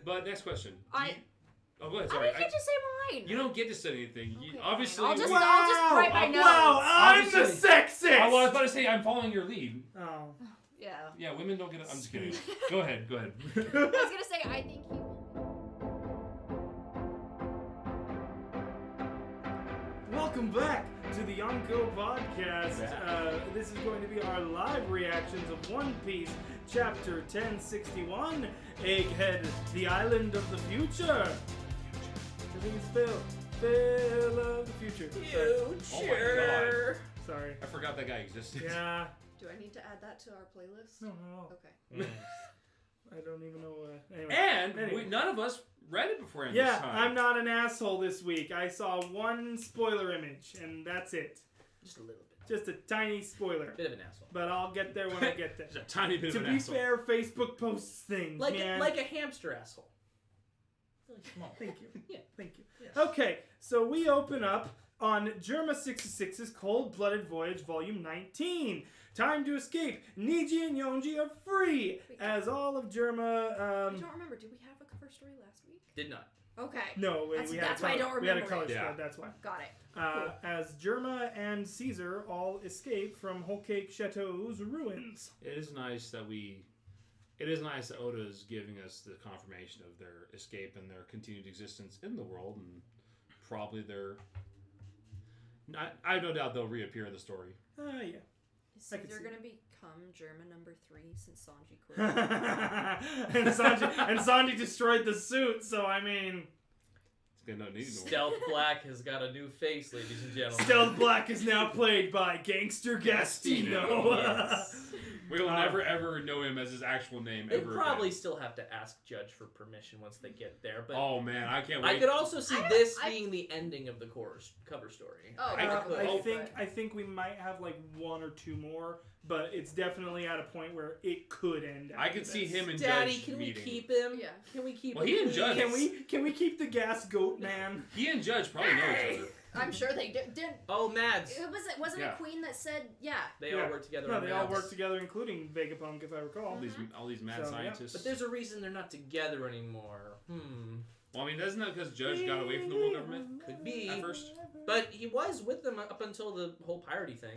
But next question. Oh, go ahead. I Sorry. can't just say mine. You don't get to say anything. Okay, Obviously, I'll just write my notes. Wow, I'm the Obviously- sexist! I was about to say I'm following your lead. Oh. Yeah. Yeah, women don't get it. I'm just kidding. Go ahead. I was gonna say I think he will. Welcome back to the Yonko Podcast. This is going to be our live reactions of One Piece, Chapter 1061, Egghead, the Island of the Future. I think it's Phil of the Future. Future. Sorry. I forgot that guy existed. Yeah. Do I need to add that to our playlist? No. Okay. I don't even know. Anyway. And none of us read it before. Yeah, I'm not an asshole this week. I saw one spoiler image, and that's it. Just a little bit. Just a tiny spoiler. Bit of an asshole. But I'll get there when I get there. Just a tiny bit To of an be asshole. fair, Facebook posts things, Like man. a hamster asshole. Really small. Thank you. Yeah. Thank you. Yes. Okay, so we open up on Germa 66's Cold-Blooded Voyage, Volume 19. Time to escape. Niji and Yonji are free, as all of Germa... I don't remember. Did we have a cover story last week? Did not. Okay. No, we had That's a why I color. don't We had a remember color it. spread, Yeah. that's why. Got it. Cool. As Germa and Caesar all escape from Whole Cake Chateau's ruins. It is nice that Oda is giving us the confirmation of their escape and their continued existence in the world, and probably I have no doubt they'll reappear in the story. Yeah. Is I could Caesar see gonna become German number 3 since Sanji quit? and Sanji destroyed the suit, so I mean... It's gonna need more. Stealth Black has got a new face, ladies and gentlemen. Stealth Black is now played by Gangster Gastino. Yes. We will never ever know him as his actual name They ever probably again. still have to ask Judge for permission once they get there, but Oh man, I can't wait. I could also see this being the ending of the cover story. Oh, I- probably. I think we might have like one or two more, but it's definitely at a point where it could end. I after could see this. him and Daddy, Judge can meeting. we keep him? Yeah. Can we keep Well, him? he and please? Judge- Can we keep the gas goat man? He and Judge probably know each other. I'm sure they did. Oh, Mads. Wasn't Yeah. it Queen that said, yeah. They all work together. No, on they all Mads. work together, incling Vegapunk, if I recall. All these mad So, yeah. scientists. But there's a reason they're not together anymore. Well, I mean, isn't that because Judge got away from the world government Could be. at first? But he was with them up until the whole piratey thing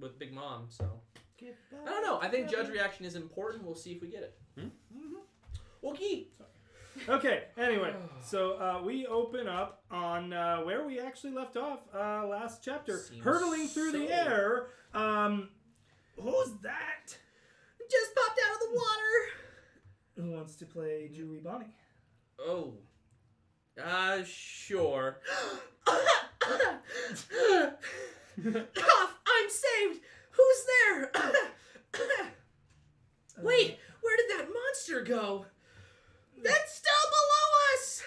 with Big Mom, so. I don't know. I think Judge reaction is important. We'll see if we get it. Okay. Okay, anyway, so we open up on where we actually left off last chapter. Seems Hurtling through the so- air. Who's that? Just popped out of the water. Who wants to play Julie Bonnie? Oh. Sure. Cough! I'm saved! Who's there? Wait, where did that monster go? That's still below us!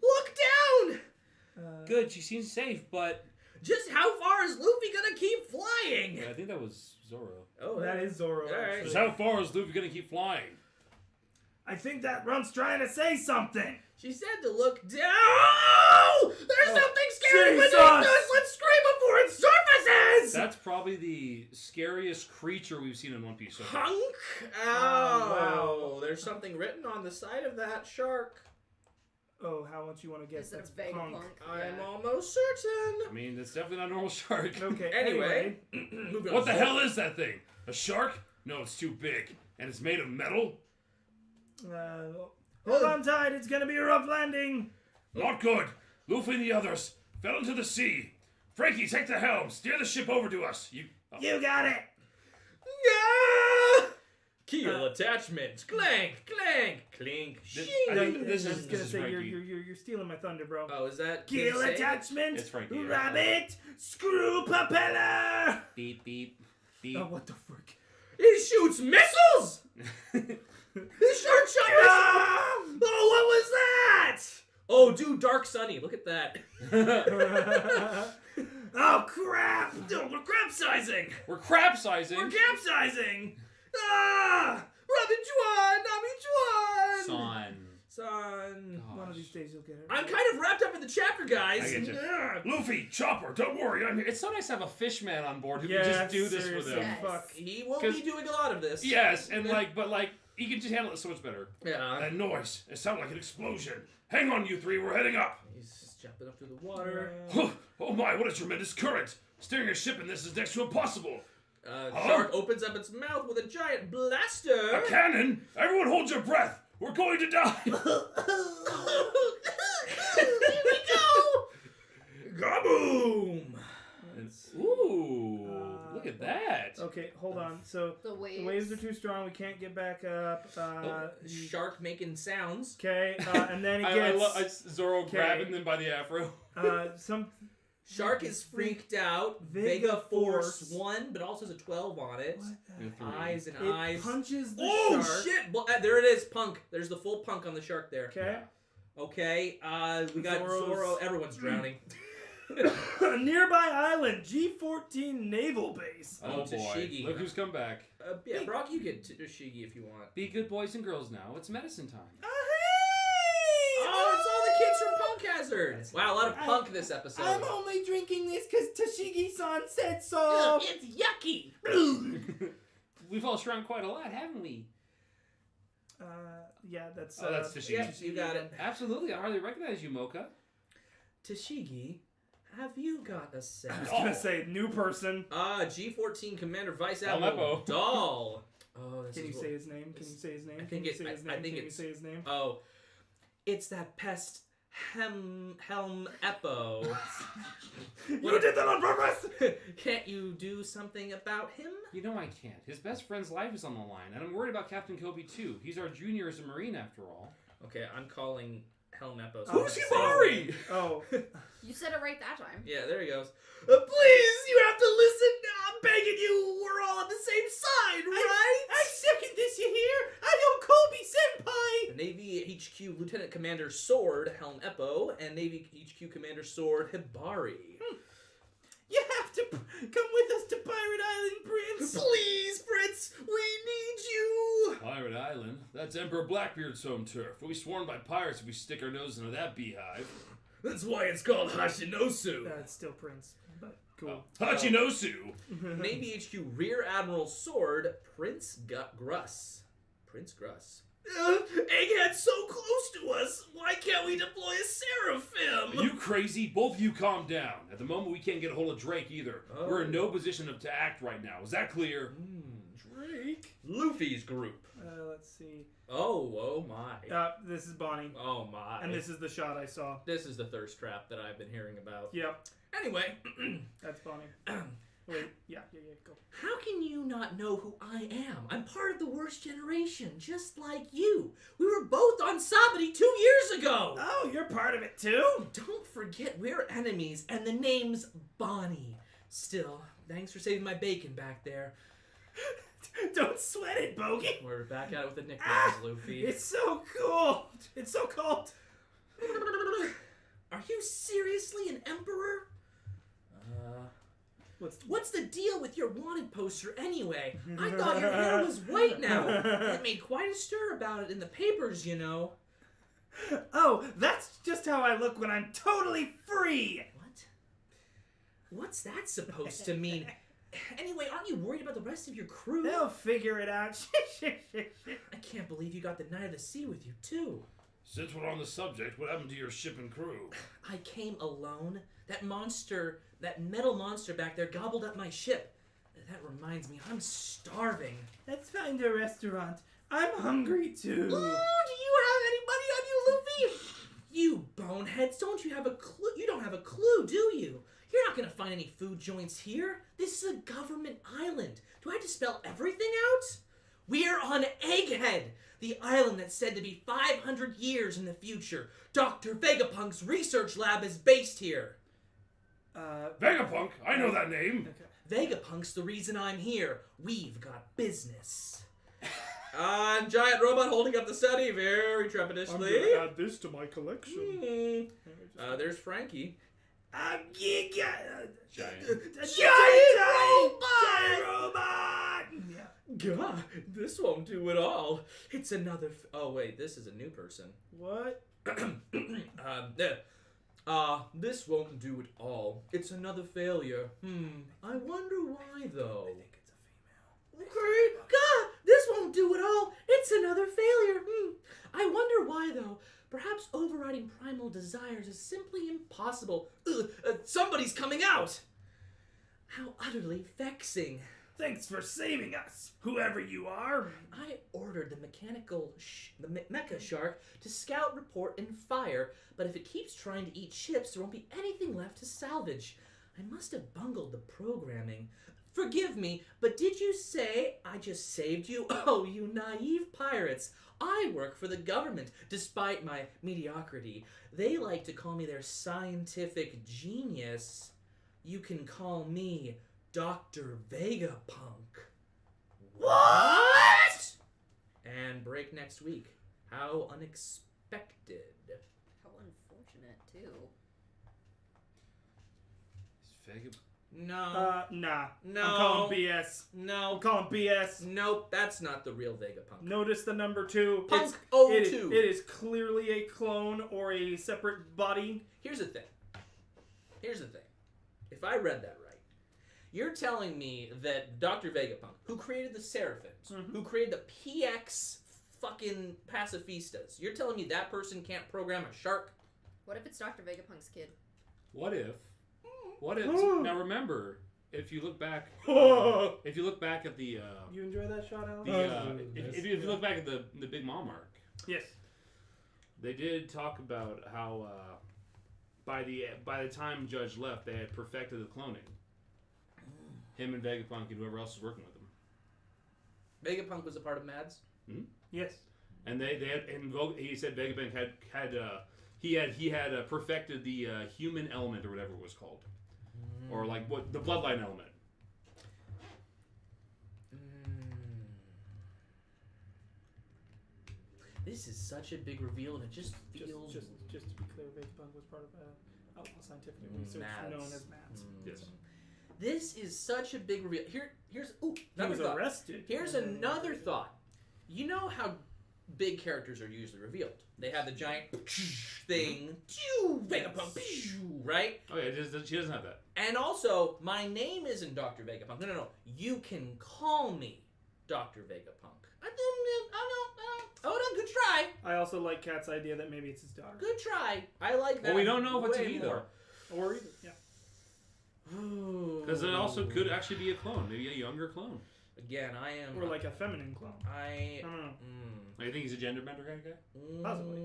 Look down! Good, she seems safe, but Just how far is Luffy gonna keep flying? I think that was Zoro. Oh, That is Zoro. All right. actually. Just how far is Luffy gonna keep flying? I think that Runt's trying to say something. She said to look down! There's something scary Jesus! beneath us! Let's scream before it surfaces! That's probably the scariest creature we've seen in One Piece so far. Hunk! Oh, wow. There's something written on the side of that shark. Oh, how much you want to guess? Is it a That's Vegapunk? punk. I'm Yeah. almost certain. I mean, it's definitely not a normal shark. Okay. Anyway, moving on. What the hell is that thing? A shark? No, it's too big. And it's made of metal? Hold on tight. It's gonna be a rough landing. Not good. Luffy and the others fell into the sea. Frankie, take the helm. Steer the ship over to us. You got it. Yeah! Keel attachments. Clank, clank, clink, This- shing. I think this I is- was gonna say Frankie. you're stealing my thunder, bro. Oh, is that Keel Big Say? attachment. It's Frankie, yeah. Rabbit. Screw propeller. beep, beep, beep. Oh, what the frick? He shoots missiles! The shark shot missiles! Oh, what was that? Oh, dude, Dark Sunny. Look at that. Oh crap! No, we're capsizing! We're capsizing. We're capsizing! Ah! Robin Juan! Nami Juan! Son. One of these days you'll get it. I'm kind of wrapped up in the chapter, guys. I get you. Ugh. Luffy, Chopper, don't worry, I'm here. It's so nice to have a fishman on board who can just do this for them. Yes. Fuck. He won't 'Cause- be doing a lot of this. Yes, and but he can just handle it so much better. Yeah. That noise. It sounded like an explosion. Hang on, you three. We're heading up. He's just jumping up through the water. Oh my, what a tremendous current. Steering a ship in this is next to impossible. Shark opens up its mouth with a giant blaster. A cannon? Everyone hold your breath. We're going to die. Here we go. Gaboom. Ooh, look at that. Okay, hold on. So The waves. the waves are too strong. We can't get back up. Shark making sounds. Okay, and then it I gets love Zoro grabbing them by the afro. some. Shark is freaked out. Vega Force 1, but also has a 12 on it. What the Eyes and It eyes. punches the Oh shark. shit! Well, there it is, Punk. There's the full Punk on the shark there. Okay. Okay, we got Zoro's- Zoro. Everyone's drowning. A nearby island, G14 naval base. Oh boy, Tashigi. look who's come back. Yeah, Brock, you get Shigi if you want. Be good boys and girls now. It's medicine time. Oh, it's all the kids from Punk Hazard. Wow, a lot of Punk this episode. I'm only drinking this because Tashigi-san said so. It's yucky. We've all shrunk quite a lot, haven't we? Yeah, that's. That's Tashigi. Yep, you got it. Absolutely, I hardly recognize you, Mocha. Tashigi, have you got a I set? was gonna say new person. G14 Commander Vice Helm Admiral Eppo. Doll. Oh, this Can you is say his name? Can you say his name? I Can think you it- say his I name? think Can you it's- say his name? Oh, it's that pest Helm Eppo. You did that on purpose. Can't you do something about him? You know I can't. His best friend's life is on the line, and I'm worried about Captain Kobe too. He's our junior as a Marine after all. Okay, I'm calling Helm Eppo. Oh, Who's say Hibari? Oh, You said it right that time. Yeah, there he goes. Please, you have to listen. I'm begging you. We're all on the same side, right? I second this. You hear? I am Kobe Senpai. Navy HQ Lieutenant Commander Sword Helm Eppo and Navy HQ Commander Sword Hibari. You have to come with us to Pirate Island, Prince. Please, Fritz, we need you. Pirate Island? That's Emperor Blackbeard's home turf. We'll be swarmed by pirates if we stick our nose into that beehive. That's why it's called Hashinosu. It's still Prince, but cool. Hachinosu! Navy HQ Rear Admiral Sword Prince Gruss. Prince Gruss. Egghead's so close to us. Why can't we deploy a Seraphim? Are you crazy? Both of you calm down. At the moment, we can't get a hold of Drake either. Oh. We're in no position to act right now. Is that clear? Drake. Luffy's group. Let's see. Oh my. This is Bonnie, Oh my. and this is the shot I saw. This is the thirst trap that I've been hearing about. Yep, Anyway, that's Bonnie. Wait, yeah, go. how can you not know who I am? I'm part of the worst generation, just like you. We were both on Sabati 2 years ago. Oh, you're part of it too. Don't forget we're enemies, and the name's Bonnie. Still, thanks for saving my bacon back there. Don't sweat it, Bogey. We're back at it with the nicknames, Luffy. It's so cool. It's so cold. Are you seriously an emperor? What's the deal with your wanted poster anyway? I thought your hair was white now. It made quite a stir about it in the papers, you know. Oh, that's just how I look when I'm totally free. What? What's that supposed to mean? Anyway, aren't you worried about the rest of your crew? They'll figure it out. I can't believe you got the Knight of the Sea with you, too. Since we're on the subject, what happened to your ship and crew? I came alone. That monster, that metal monster back there gobbled up my ship. That reminds me, I'm starving. Let's find a restaurant. I'm hungry too. Ooh, do you have any money on you, Luffy? You boneheads, don't you have a clue? You don't have a clue, do you? You're not gonna find any food joints here. This is a government island. Do I have to spell everything out? We're on Egghead, the island that's said to be 500 years in the future. Dr. Vegapunk's research lab is based here. Vegapunk! I know that name! Vegapunk's the reason I'm here. We've got business. Giant robot holding up the study very trepidatiously. add this to my collection. There's Frankie. Giant. Giant robot! Yeah. God, this won't do it all. It's another. Oh wait, this is a new person. What? This won't do it all. It's another failure. I wonder why though. I think it's a female. Okay, God, this won't won't do it all. It's another failure. I wonder why, though. Perhaps overriding primal desires is simply impossible. Somebody's coming out! How utterly vexing. Thanks for saving us, whoever you are. I ordered the mecha shark to scout, report, and fire, but if it keeps trying to eat ships, there won't be anything left to salvage. I must have bungled the programming. Forgive me, but did you say I just saved you? Oh, you naive pirates. I work for the government, despite my mediocrity. They like to call me their scientific genius. You can call me Dr. Vegapunk. What? And break next week. How unexpected. How unfortunate, too. Is No. Nah. No. I'm calling BS. No. I'm calling BS. Nope, that's not the real Vegapunk. Notice the number 2. Punk It 02. is clearly a clone or a separate body. Here's the thing. If I read that right, you're telling me that Dr. Vegapunk, who created the Seraphims, who created the PX fucking pacifistas, you're telling me that person can't program a shark? What if it's Dr. Vegapunk's kid? What if? Now remember, if you look back, at the You enjoy that shot, Alex? if you look back at the Big Mom arc, Yes. they did talk about how by the time Judge left, they had perfected the cloning. Him and Vegapunk and whoever else was working with him. Vegapunk was a part of Mads? Yes. And they had, and he said Vegapunk had perfected the human element or whatever it was called, or like what the bloodline element. This is such a big reveal, and it just feels Just to be clear, Vegapunk was part of scientific research Mads. known as Mads. Yes. This is such a big reveal. Here's He another was thought. arrested. Here's another thought. You know how big characters are usually revealed? They have the giant thing, Vegapunk, right? Oh yeah, she doesn't have that. And also, my name isn't Dr. Vegapunk. No. You can call me Dr. Vegapunk. I don't know. Good try. I also like Kat's idea that maybe it's his daughter. Good try. I like that. Well, we don't know if it's way either. more. Or either, yeah. Because it also could actually be a clone, maybe a younger clone. Again, I am. Or like a feminine clone. I. I don't know. You think he's a gender bender kind of guy? Possibly.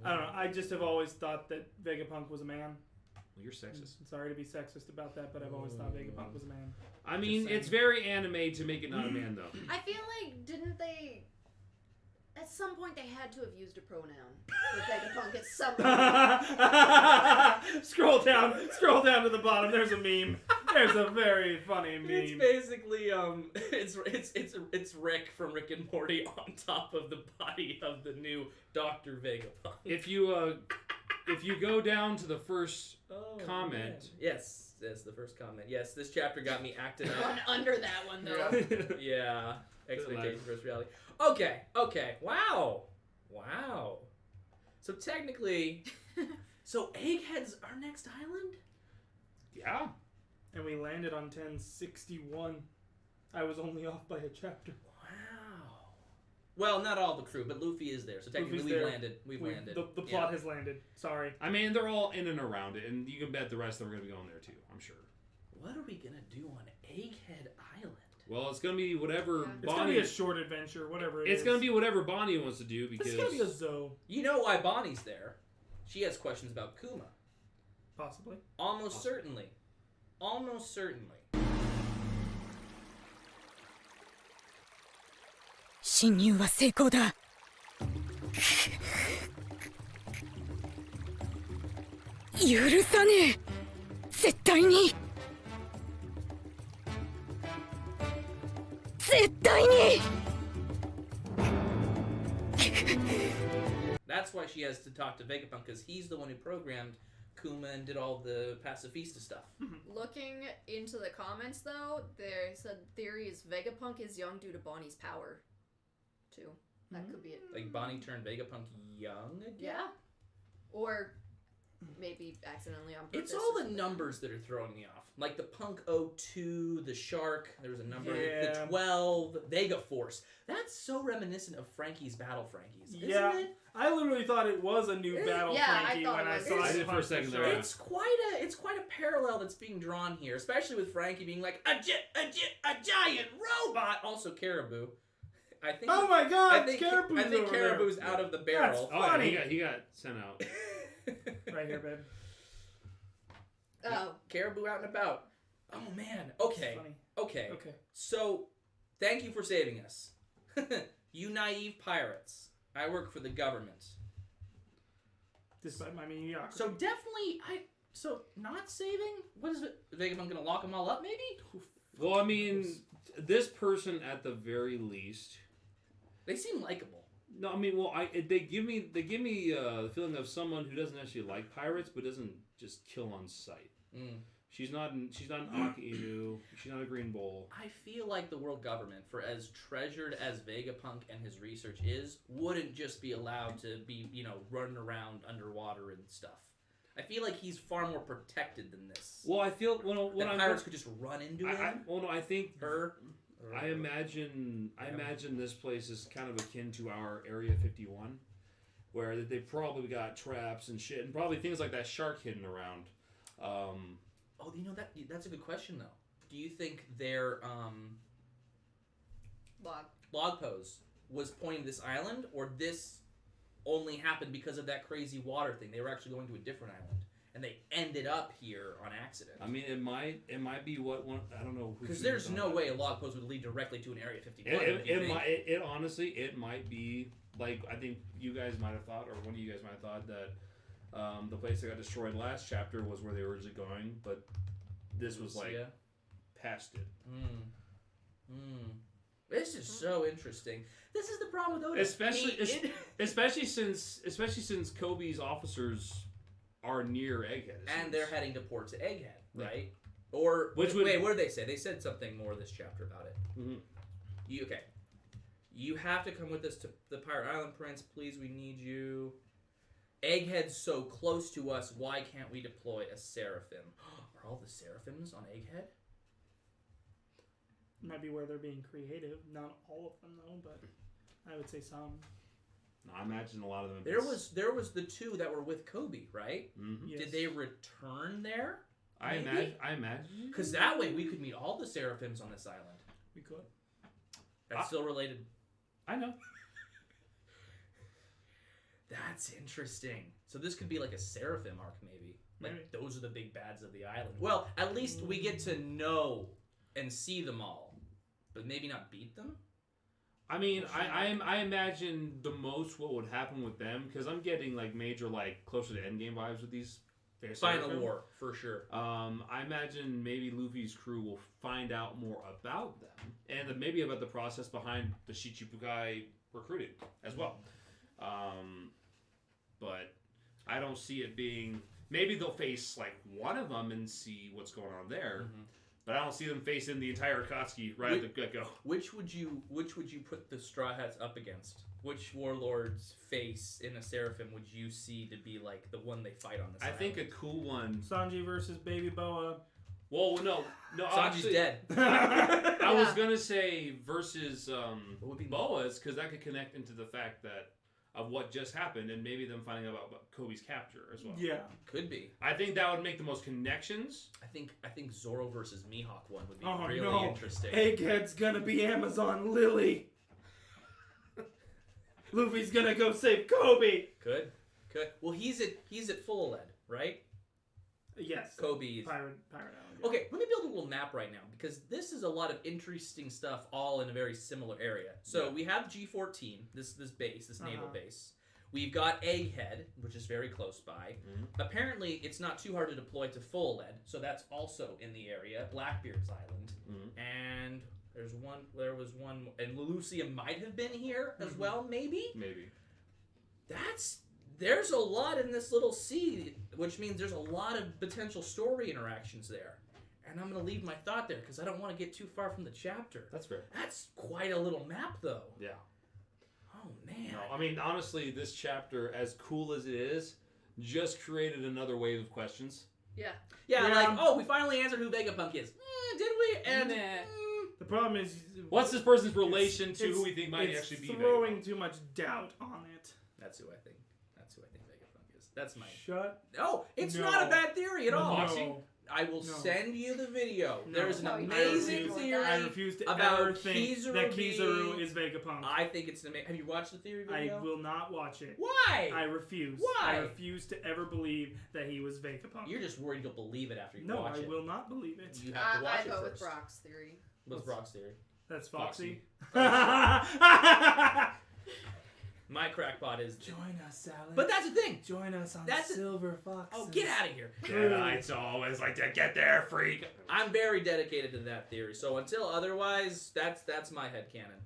I don't know. I just have always thought that Vegapunk was a man. Well, you're sexist. I'm sorry to be sexist about that, but I've always thought Vegapunk was a man. I mean, saying. it's very anime to make it not a man, though. I feel like, didn't they... At some point, they had to have used a pronoun for Vegapunk at some point. Scroll down to the bottom. There's a meme. There's a very funny meme. It's basically it's Rick from Rick and Morty on top of the body of the new Dr. Vegapunk. If you go down to the first comment. Man. Yes, the first comment. Yes, this chapter got me acting up. One under that one, though. Yeah. Expectation versus reality. Okay. Wow. So technically, Egghead's our next island? Yeah. And we landed on 1061. I was only off by a chapter. Wow. Well, not all the crew, but Luffy is there. So technically Luffy's there. We've landed. The plot has landed. Sorry. I mean, they're all in and around it, and you can bet the rest of them are going to be going there too, I'm sure. What are we going to do on Egghead Island? Well, it's going to be whatever Yeah. It's going to Bonnie... be a short adventure, whatever it is. It's going to be whatever Bonnie wants to do, because... It's going to be a Zoe. You know why Bonnie's there. She has questions about Kuma. Possibly. Almost certainly. 侵入は成功だ。許さねえ。絶対に。絶対に。That's why she has to talk to Vegapunk, because he's the one who programmed Kuma and did all the pacifista stuff. Looking into the comments, though, there said theory is Vegapunk is young due to Bonnie's power, too. That could be it. Like Bonnie turned Vegapunk young again? Yeah. Or maybe accidentally on purpose. It's all the numbers that are throwing me off. Like the Punk 02, the Shark, there was a number, the 12, Vega Force. That's so reminiscent of Frankie's Battle Frankies, isn't it? I literally thought it was a new Battle Frankie when I saw it for a second there. It's quite a parallel that's being drawn here, especially with Frankie being like a giant robot, also Caribou. I think. Oh my God! I think Caribou's Caribou's out of the barrel. Oh, yeah, he got sent out. Right here, babe. Oh. Caribou out and about. Oh man. Okay. Funny. Okay. Okay. So, thank you for saving us. You naive pirates. I work for the government. Despite my mediocrity. So definitely, not saving? What is it? Vegapunk gonna lock them all up, maybe? Well, I mean, this person at the very least. They seem likable. No, I mean, well, they give me the feeling of someone who doesn't actually like pirates, but doesn't just kill on sight. Mm. She's not an Aki Inu. She's not a Green Bull. I feel like the world government, for as treasured as Vegapunk and his research is, wouldn't just be allowed to be, running around underwater and stuff. I feel like he's far more protected than this. Well, I feel when pirates could just run into him. I think her. I imagine this place is kind of akin to our Area 51, where they probably got traps and shit, and probably things like that shark hidden around. That's a good question though. Do you think their log pose was pointing this island, or this only happened because of that crazy water thing? They were actually going to a different island, and they ended up here on accident. I mean, it might be what one. I don't know. Because there's no way a log pose would lead directly to an Area 51. It honestly, it might be like I think you guys might have thought, or one of you guys might have thought that the place that got destroyed last chapter was where they were originally going, but this was like past it. This is so interesting. This is the problem with Oda. Especially since Coby's officers are near Egghead, and they're heading to port to Egghead, right? Yeah. Or wait, what did they say? They said something more this chapter about it. Mm-hmm. You have to come with us to the Pirate Island, Prince. Please, we need you. Egghead's so close to us. Why can't we deploy a Seraphim? Are all the Seraphims on Egghead? Might be where they're being creative. Not all of them though, but I would say some. No, I imagine a lot of them. There was the two that were with Coby, right? Mm-hmm. Yes. Did they return there? I imagine. Because that way we could meet all the Seraphims on this island. We could. That's still related. I know. That's interesting. So this could be like a Seraphim arc, maybe. Like those are the big bads of the island. Well, at least we get to know and see them all, but maybe not beat them. I mean, I imagine the most what would happen with them, because I'm getting like major closer to endgame vibes with these. Final war for sure. I imagine maybe Luffy's crew will find out more about them, and maybe about the process behind the Shichibukai recruiting as well. But I don't see it being. Maybe they'll face one of them and see what's going on there. Mm-hmm. But I don't see them facing the entire Akatsuki at the get-go. Which would you put the Straw Hats up against? Which warlord's face in a Seraphim would you see to be the one they fight on this island? I think a cool one. Sanji versus Baby Boa. Well, no. Sanji's dead. I was gonna say versus Boa's, because that could connect into the fact that of what just happened, and maybe them finding out about Kobe's capture as well. Yeah, could be. I think that would make the most connections. I think Zoro versus Mihawk one would be really interesting. Egghead's gonna be Amazon Lily. Luffy's gonna go save Coby. Could. Well, he's at full lead, right? Yes. Coby is Pirate Island. Yeah. Okay, let me build a little map right now, because this is a lot of interesting stuff all in a very similar area. So we have G14, this base, this naval base. We've got Egghead, which is very close by. Mm-hmm. Apparently, it's not too hard to deploy to full lead, so that's also in the area. Blackbeard's Island. Mm-hmm. And there was one, and Lucia might have been here as well, maybe? Maybe. There's a lot in this little sea, which means there's a lot of potential story interactions there. And I'm going to leave my thought there, because I don't want to get too far from the chapter. That's fair. That's quite a little map, though. Yeah. Oh, man. No, I mean, honestly, this chapter, as cool as it is, just created another wave of questions. Yeah. Yeah, like, oh, we finally answered who Vegapunk is. Did we? And The problem is, what's this person's relation to who we think might it's actually be throwing Vegapunk? too much doubt on it. that's who I think. That's who I think Vegapunk is. That's my. Shut. Oh, it's No. not a bad theory at all. No. I will send you the video. No. There's an No, amazing theory. I refuse to about ever think that Kizaru being- is Vegapunk. I think it's an amazing. Have you watched the theory video? I will not watch it. Why? I refuse. Why? I refuse to ever believe that he was Vegapunk. You're just worried you'll believe it after you No, watch I it. will not believe it. You have to watch I it go first. with Brock's theory. What's Brock's theory? That's Foxy. My crackpot is. Join us, Alex. But that's the thing. Join us on That's Silver Fox. Oh, get out of here. Deadites always like to get there, freak. I'm very dedicated to that theory. So until otherwise, that's my headcanon.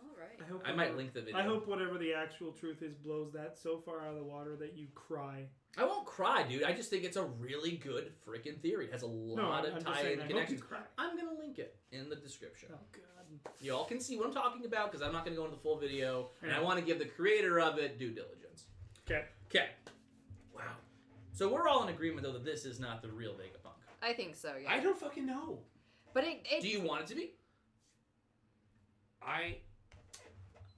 All right. hope I might link the video. I hope whatever the actual truth is blows that so far out of the water that you cry. I won't cry, dude. I just think it's a really good freaking theory. It has a lot of tie-in I hope you connections. cry. I'm gonna link it in the description. Oh god. Y'all can see what I'm talking about because I'm not gonna go into the full video, and I want to give the creator of it due diligence. Okay. Okay. Wow. So we're all in agreement though that this is not the real Vegapunk. I think so, yeah. I don't fucking know. But it Do you want it to be?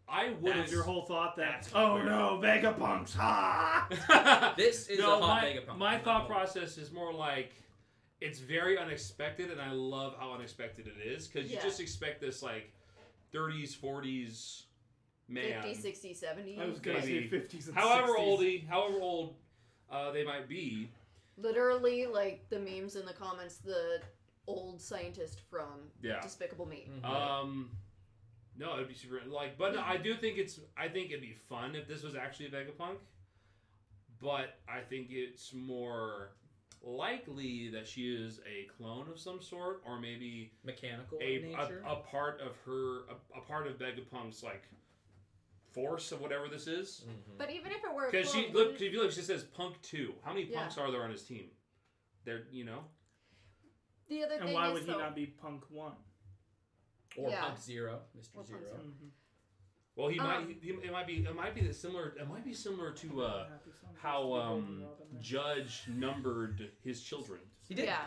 I would. Is your whole thought that? that's Oh weird. no, Vegapunks! Ha! This is no, a hot my, Vegapunk. my I'm thought not gonna- process is more like it's very unexpected, and I love how unexpected it is because you Yeah. just expect this like 30s, 40s man, 50, 60, 70. I was gonna Maybe. say 50s and however 60s. old they might be. Literally, like, the memes in the comments, the old scientist from Yeah. Despicable Me. Mhm. No, it'd be super like, but no, I do think I think it'd be fun if this was actually a Vegapunk, but I think it's more likely that she is a clone of some sort, or maybe Mechanical in nature. a part of her, a part of Vegapunk's like force of whatever this is. Mhm. But even if it were a Because clone, if wouldn't- you look, she says Punk 2. How many Yeah. punks are there on his team? There, you know. the other And thing why is, would he though, not be Punk 1? Or Yeah. Punk Zero, Mr. Or Punk Zero. Zero. Mm-hmm. Well, he might. Um, It might be similar. It might be similar to how Judge numbered his children. He did. Yeah.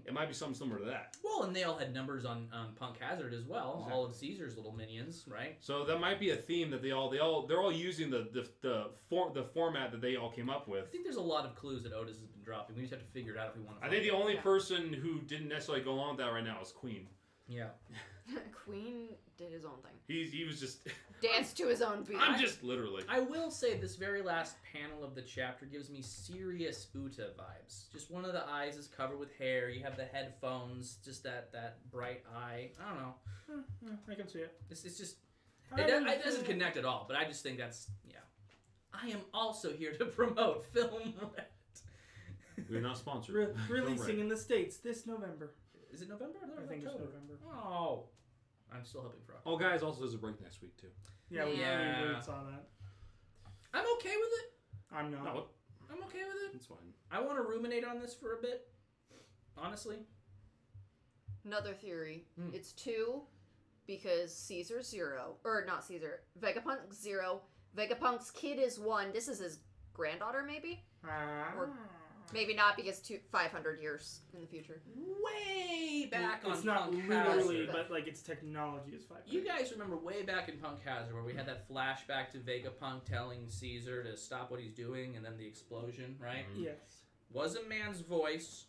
It might be something similar to that. Well, and they all had numbers on Punk Hazard as well. Exactly. All of Caesar's little minions, right? So that might be a theme that they're all using the format that they all came up I with. think there's a lot of clues that Otis has been dropping. We just have to figure it out if we want to. I think the only Yeah. person who didn't necessarily go along with that right now is Queen. Yeah. Queen did his own thing. He was just. Danced to his own beat. I'm just literally. I will say this very last panel of the chapter gives me serious Uta vibes. Just one of the eyes is covered with hair. You have the headphones, just that bright eye. I don't know. I can see it. It's just it doesn't connect at all. But I just think that's I am also here to promote Film Red. We're not sponsored. Releasing in the States this November. Is it November? I think it's October. November. Oh, I'm still hoping for October. Oh, guys, also there's a break next week too. Yeah, we Yeah. saw that. I'm okay with it. I'm not. No, I'm okay with it. it's fine. I want to ruminate on this for a bit. Honestly. Another theory. Hmm. It's 2 because Caesar's 0. Or not Caesar. Vegapunk's 0. Vegapunk's kid is 1. This is his granddaughter, maybe? Or maybe not because 500 years in the future. Way back on It's not Punk literally, Hazard. but like its technology is 5. You guys remember way back in Punk Hazard where we had that flashback to Vegapunk telling Caesar to stop what he's doing and then the explosion, right? Mhm. Yes. Was a man's voice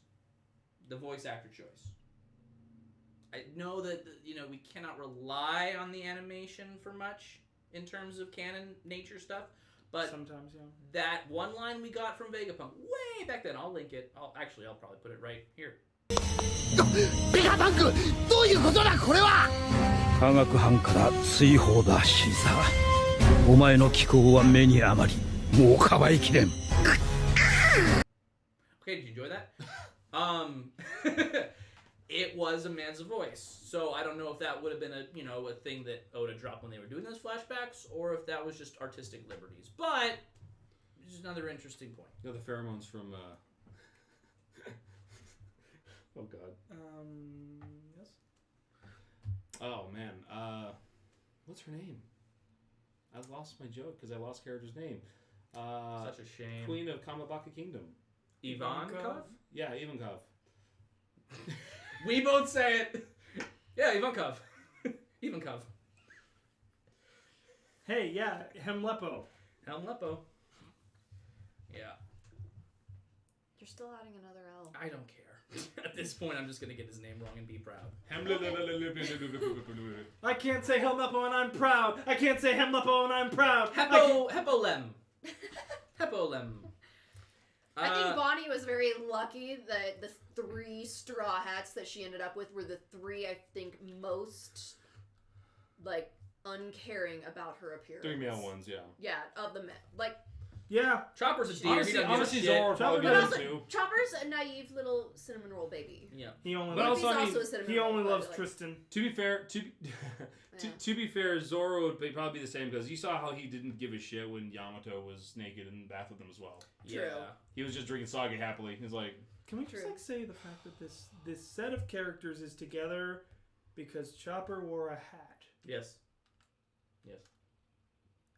the voice actor choice? I know that we cannot rely on the animation for much in terms of canon nature stuff, but Sometimes, yeah. that one line we got from Vegapunk way back then, I'll link it. I'll probably put it right here. ベガパンクどういうことだこれは科学班から追放だシーザーお前の気候は目に余りもうかばいきれん Okay, did you enjoy that? It was a man's voice, so I don't know if that would have been a thing that Oda dropped when they were doing those flashbacks, or if that was just artistic liberties. But it's just another interesting point. You know the pheromones from. Oh God. Yes. Oh man. What's her name? I lost my joke because I lost character's name. Such a shame. Queen of Kamabaka Kingdom. Ivankov? Yeah, Ivankov. We both say it. Yeah, Ivankov. Ivankov. Hey, yeah, Hemlepo. Hemlepo. Yeah. You're still adding another L. I don't care. At this point, I'm just going to get his name wrong and be proud. I can't say Hemlepo and I'm proud. I can't say Hemlepo and I'm proud. Hepolem. Hepolem. I think Bonnie was very lucky that the 3 straw hats that she ended up with were the 3, I think, most, like, uncaring about her appearance. 3 male ones, yeah. Yeah, of the men. Like, yeah. Chopper's a deer. Honestly, Zoro probably but good also, too. Chopper's a naive little cinnamon roll baby. Yeah. He only But loves, also, I mean, also a cinnamon he roll, only but, loves like, Tristan. To be fair, to be fair, Zoro would probably be the same because you saw how he didn't give a shit when Yamato was naked in the bath with him as well. True. Yeah. He was just drinking sake happily. He's like, Can we just like say the fact that this set of characters is together because Chopper wore a hat? Yes. Yes.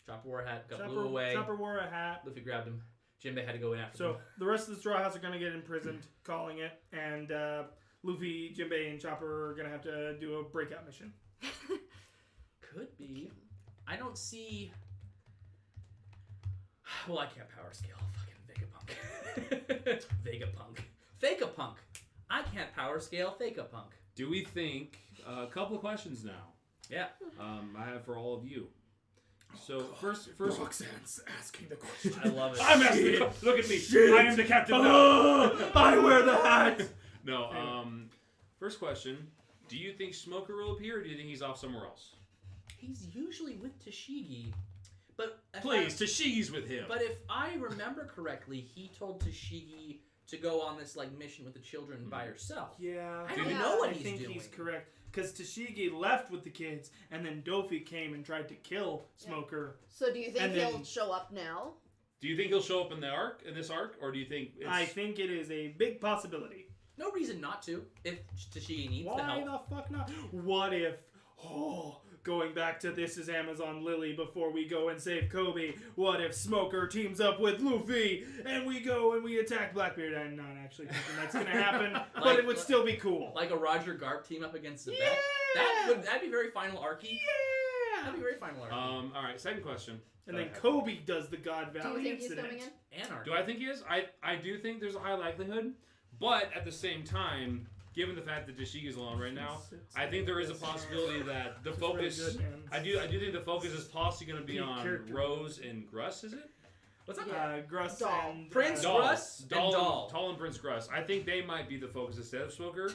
Chopper wore a hat, blew away. Chopper wore a hat. Luffy grabbed him. Jinbe had to go in after So him. the rest of the Straw Hats are going to get imprisoned, calling it, and Luffy, Jinbe, and Chopper are going to have to do a breakout mission. Could be. I don't see... Well, I can't power scale fucking Vegapunk. Vegapunk. Vegapunk. I can't power scale Vegapunk. do we think... a couple of questions now. Yeah. I have for all of you. So first, Roxanne's asking the question. I love it. I'm asking. Look at me. Shit. I am the captain now. I wear the hat. No. First question: do you think Smoker will appear, or do you think he's off somewhere else? He's usually with Tashigi, but Tashigi's with him. But if I remember correctly, he told Tashigi to go on this like mission with the children by herself. Yeah. I don't know what I he's think doing. he's correct. Because Tashigi left with the kids, and then Dofi came and tried to kill Smoker. So do you think And he'll then- show up now? Do you think he'll show up in this arc, or do you think it's... I think it is a big possibility. No reason not to if Tashigi needs the Why help. the fuck not? What if, going back to This Is Amazon Lily before we go and save Coby, what if Smoker teams up with Luffy and we go and we attack Blackbeard? I'm not actually thinking that's going to happen, but it would still be cool. Like a Roger Garp team up against the Yeah! That'd be very final arcy. Yeah! That'd be very final arcy. all right, second question. And then Coby does the God Do you Valley think he's incident. coming in? Anarchy. Do I think he is? I do think there's a high likelihood, but at the same time, given the fact that Tashigi's alone right now, I think there is a possibility that the focus... Really good, man. I do think the focus is possibly going to be Peak on character. Rose and Gruss, is it? What's up? Gruss Doll. and... Prince Doll. Gruss and Doll. Doll and Prince Gruss. I think they might be the focus instead of Smoker.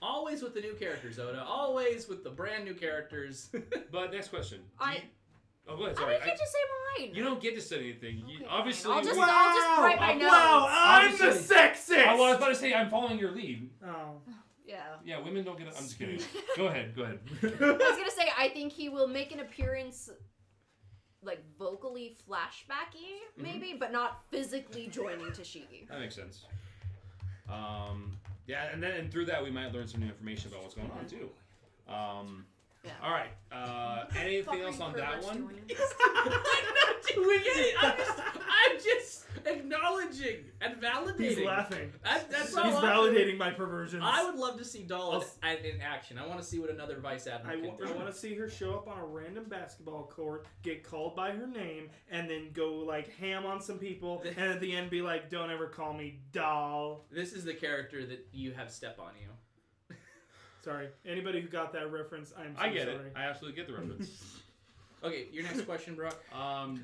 Always with the new characters, Oda. Always with the brand new characters. But next question. Go ahead, Sorry. I didn't get to say mine. You don't get to say anything. You, Okay, obviously... fine. I'll just Wow! write my notes. Wow, I'm the Obviously- sexist! I was about to say, I'm following your lead. Oh. Yeah. Yeah, women don't get it. I'm just kidding. Go ahead. I was gonna say I think he will make an appearance, like vocally flashbacky, maybe, but not physically joining Tashigi. That makes sense. Yeah, and through that we might learn some new information about what's going on too. Yeah. All right. Anything else on that one? I'm not doing it. I'm just acknowledging and validating. He's laughing. That's He's all I'm validating doing. my perversions. I would love to see Doll in action. I want to see what another Vice Admiral can do. I want to see her show up on a random basketball court, get called by her name, and then go like ham on some people, and at the end be like, "Don't ever call me doll." This is the character that you have step on you. Sorry, anybody who got that reference, I'm so I get sorry. it. I absolutely get the reference. Okay, your next question, Brock.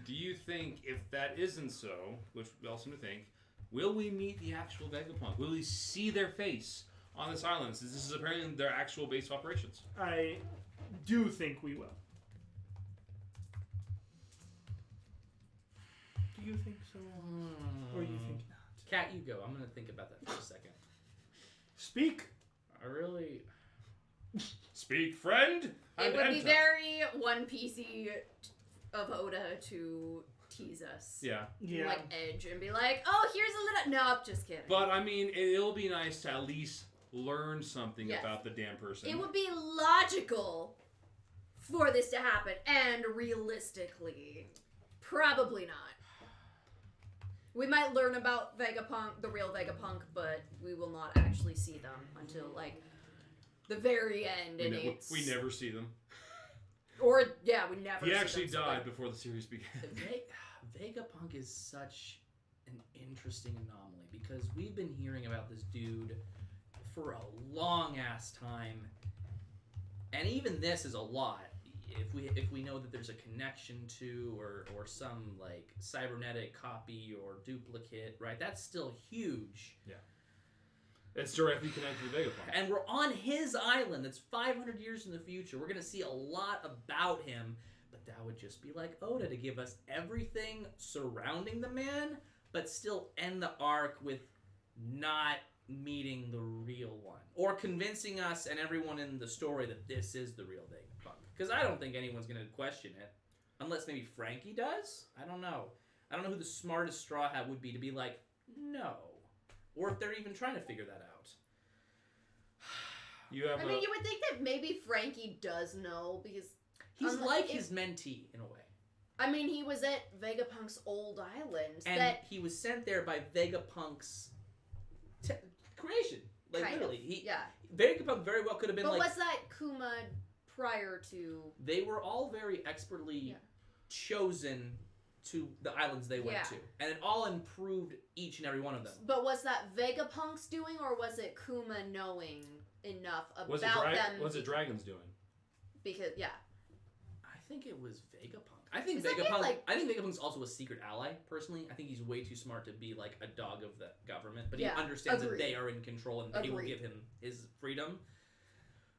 Do you think if that isn't so, which we all seem to think, will we meet the actual Vegapunk? Will we see their face on this island? Since this is apparently their actual base of operations. I do think we will. Do you think so, or you think not? Kat, you go. I'm gonna think about that for a second. Speak. I really. Speak, friend. It would be very One Piecey of Oda to tease us. Yeah. Yeah. Like Edge and be like, oh, here's a little. Nope, just kidding. But I mean, it'll be nice to at least learn something Yes. about the damn person. It would be logical for this to happen. And realistically, probably not. We might learn about Vegapunk, the real Vegapunk, but we will not actually see them until, like, the very end. We never see them. Or, yeah, we never see He actually them, died before the series began. Vegapunk is such an interesting anomaly because we've been hearing about this dude for a long-ass time. And even this is a lot. If we know that there's a connection to or some like cybernetic copy or duplicate, right? That's still huge. Yeah. It's directly connected to Vegapunk. And we're on his island that's 500 years in the future. We're going to see a lot about him, but that would just be like Oda to give us everything surrounding the man, but still end the arc with not meeting the real one. Or convincing us and everyone in the story that this is the real Vegapunk. Because I don't think anyone's going to question it. Unless maybe Frankie does? I don't know. I don't know who the smartest Straw Hat would be to be like, no. Or if they're even trying to figure that out. You would think that maybe Frankie does know because... He's like his mentee, in a way. I mean, he was at Vegapunk's old island. And he was sent there by Vegapunk's creation. Like, kind literally. of. Vegapunk very well could have been but was that Kuma prior to... They were all very expertly chosen to the islands they went to. And it all improved each and every one of them. But was that Vegapunk's doing, or was it Kuma knowing enough about them? Was it Dragon's doing? Because, I think it was Vegapunk. I think Vegapunk's also a secret ally, personally. I think he's way too smart to be like a dog of the government. But he understands that they are in control and he will give him his freedom.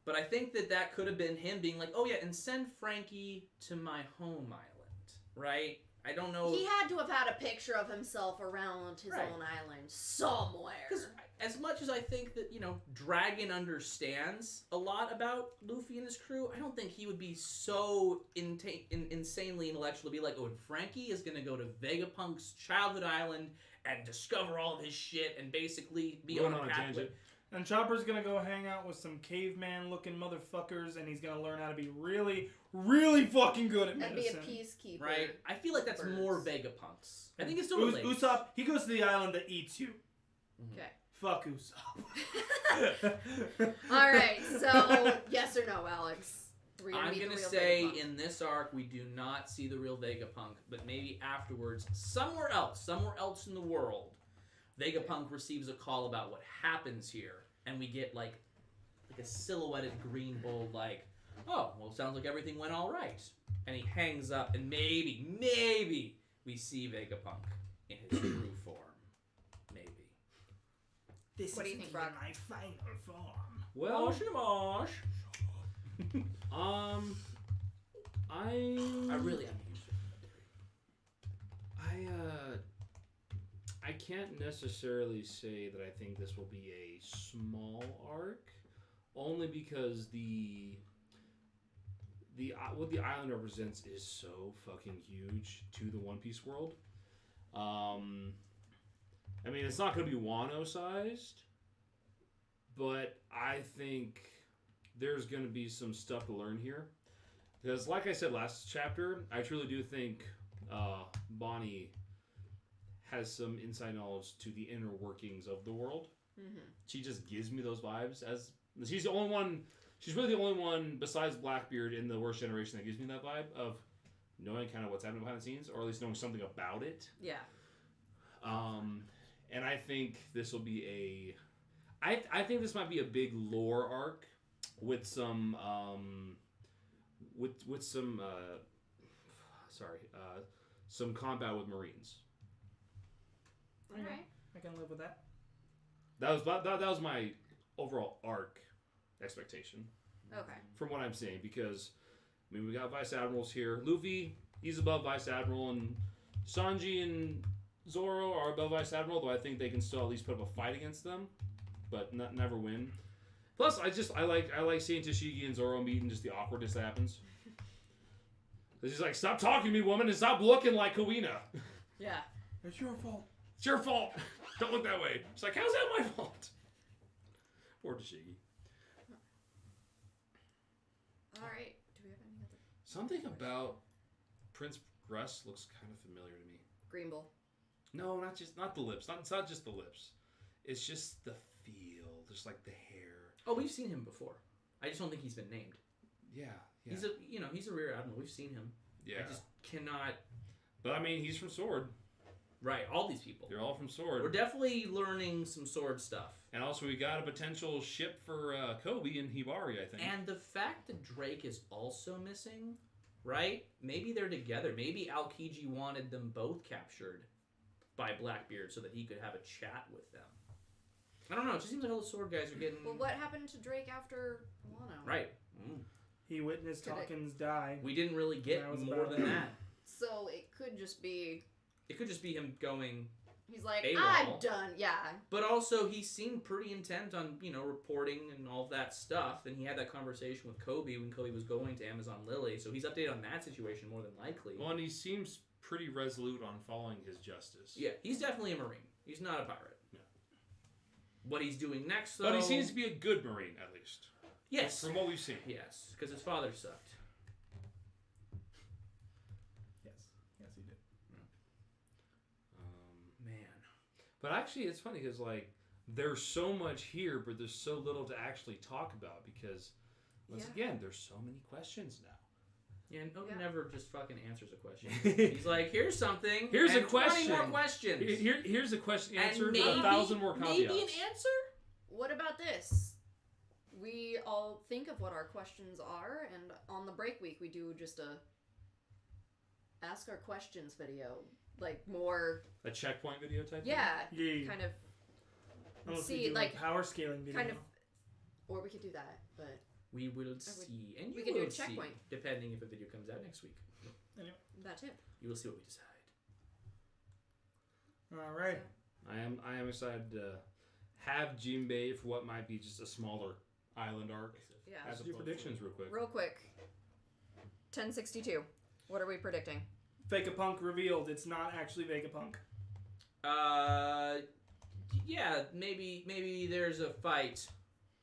But I think that could have been him being like, oh yeah, and send Frankie to my home island, right? I don't know. He had to have had a picture of himself around his own island somewhere. Because as much as I think that, Dragon understands a lot about Luffy and his crew, I don't think he would be so insanely intellectual to be like, oh, and Frankie is going to go to Vegapunk's childhood island and discover all of his shit and basically be on a pathway. And Chopper's gonna go hang out with some caveman-looking motherfuckers, and he's gonna learn how to be really, really fucking good at medicine. And be a peacekeeper. Right? I feel like that's more Vegapunk's. I think it's still related. Usopp, he goes to the island that eats you. Okay. Fuck Usopp. Alright, so yes or no, Alex? I'm gonna say Vegapunk. In this arc we do not see the real Vegapunk, but maybe afterwards, somewhere else in the world, Vegapunk receives a call about what happens here, and we get like a silhouetted green bull like, oh, well, sounds like everything went all right. And he hangs up, and maybe we see Vegapunk in his true form. Maybe. What do you think, Brock? My final form. Well, Mosh. I really am used to I can't necessarily say that I think this will be a small arc, only because what the island represents is so fucking huge to the One Piece world. I mean, it's not going to be Wano sized, but I think there's going to be some stuff to learn here. Because, like I said last chapter, I truly do think Bonnie has some inside knowledge to the inner workings of the world. Mm-hmm. She just gives me those vibes. As she's the only one. She's really the only one besides Blackbeard in the Worst Generation that gives me that vibe of knowing kind of what's happening behind the scenes, or at least knowing something about it. Yeah. And I think this will be I think this might be a big lore arc with some some combat with Marines. Okay. I can live with that. That was my overall arc expectation. Okay. From what I'm saying, because I mean we got Vice Admirals here. Luffy, he's above Vice Admiral, and Sanji and Zoro are above Vice Admiral, though I think they can still at least put up a fight against them, but never win. Plus, I like seeing Tashigi and Zoro meet and just the awkwardness that happens. He's like, stop talking to me, woman, and stop looking like Kuina. Yeah. It's your fault. It's your fault. Don't look that way. She's like, how's that my fault? Poor Tashigi. All right. Do we have any other Something about Prince Russ looks kind of familiar to me. Green Bull. No, not the lips. It's not just the lips. It's just the feel. Just like the hair. Oh, we've seen him before. I just don't think he's been named. Yeah. He's a rear admiral. We've seen him. Yeah. I just cannot. But I mean, he's from Sword. Right. All these people. They're all from Sword. We're definitely learning some Sword stuff. And also, we got a potential ship for Coby and Hibari, I think. And the fact that Drake is also missing, right? Maybe they're together. Maybe Aokiji wanted them both captured by Blackbeard so that he could have a chat with them. I don't know. It just seems like all the Sword guys are getting... Well, what happened to Drake after Wano? Right. He witnessed Hawkins die. We didn't really get more than that. So it could just be... It could just be him going... He's like, AWOL. I'm done, yeah. But also, he seemed pretty intent on, reporting and all that stuff. And he had that conversation with Coby when Coby was going to Amazon Lily. So he's updated on that situation more than likely. Well, and he seems pretty resolute on following his justice. Yeah, he's definitely a Marine. He's not a pirate. Yeah. What he's doing next, though... But he seems to be a good Marine, at least. Yes. From what we've seen. Yes, because his father sucked. Yes, he did. Man. But actually, it's funny because, like, there's so much here, but there's so little to actually talk about because, once again, there's so many questions now. Yeah, and Oda never just fucking answers a question. He's like, here's something. Here's and a question. 20 more questions. Here's a question answered and with 1,000 more caveats. Maybe an answer? What about this? We all think of what our questions are, and on the break week, we do just a ask our questions video. Like, more... A checkpoint video type Yeah. Yeah. Kind of... Unless see, we do like, a power scaling video. kind of... Or we could do that, but... We will see. And we you can do a will see, checkpoint. depending if a video comes out next week. Anyway. That too. You will see what we decide. All right. I am excited to have Jinbe for what might be just a smaller island arc. Yeah. Let's do predictions real quick. Real quick. 1062. What are we predicting? Vegapunk revealed it's not actually Vegapunk. Yeah, maybe there's a fight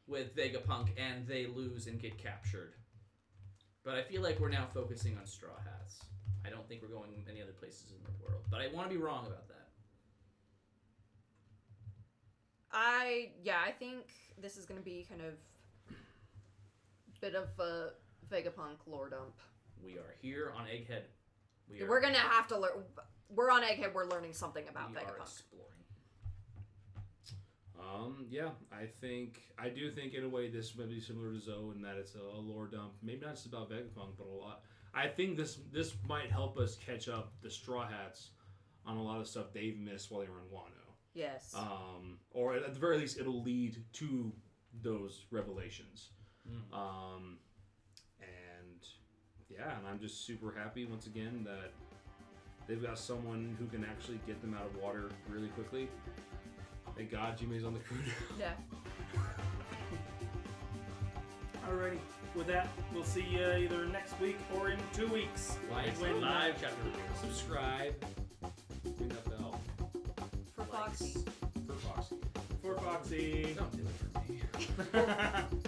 with Vegapunk and they lose and get captured. But I feel like we're now focusing on Straw Hats. I don't think we're going any other places in the world. But I want to be wrong about that. I think this is going to be kind of bit of a Vegapunk lore dump. We are here on Egghead. We're going to have to learn. We're on Egghead. We're learning something about we are Vegapunk. exploring. Yeah, I do think in a way this may be similar to Zoe in that it's a lore dump. Maybe not just about Vegapunk, but a lot. I think this might help us catch up the Straw Hats on a lot of stuff they've missed while they were in Wano. Yes. Or at the very least, it'll lead to those revelations. And I'm just super happy once again that they've got someone who can actually get them out of water really quickly. Thank God Jinbe's on the crew now. Yeah. Alrighty. With that, we'll see you either next week or in 2 weeks. Like When, live chapter. Subscribe. Ring that bell. For Foxy. For Foxy. For Foxy. Don't do it for me.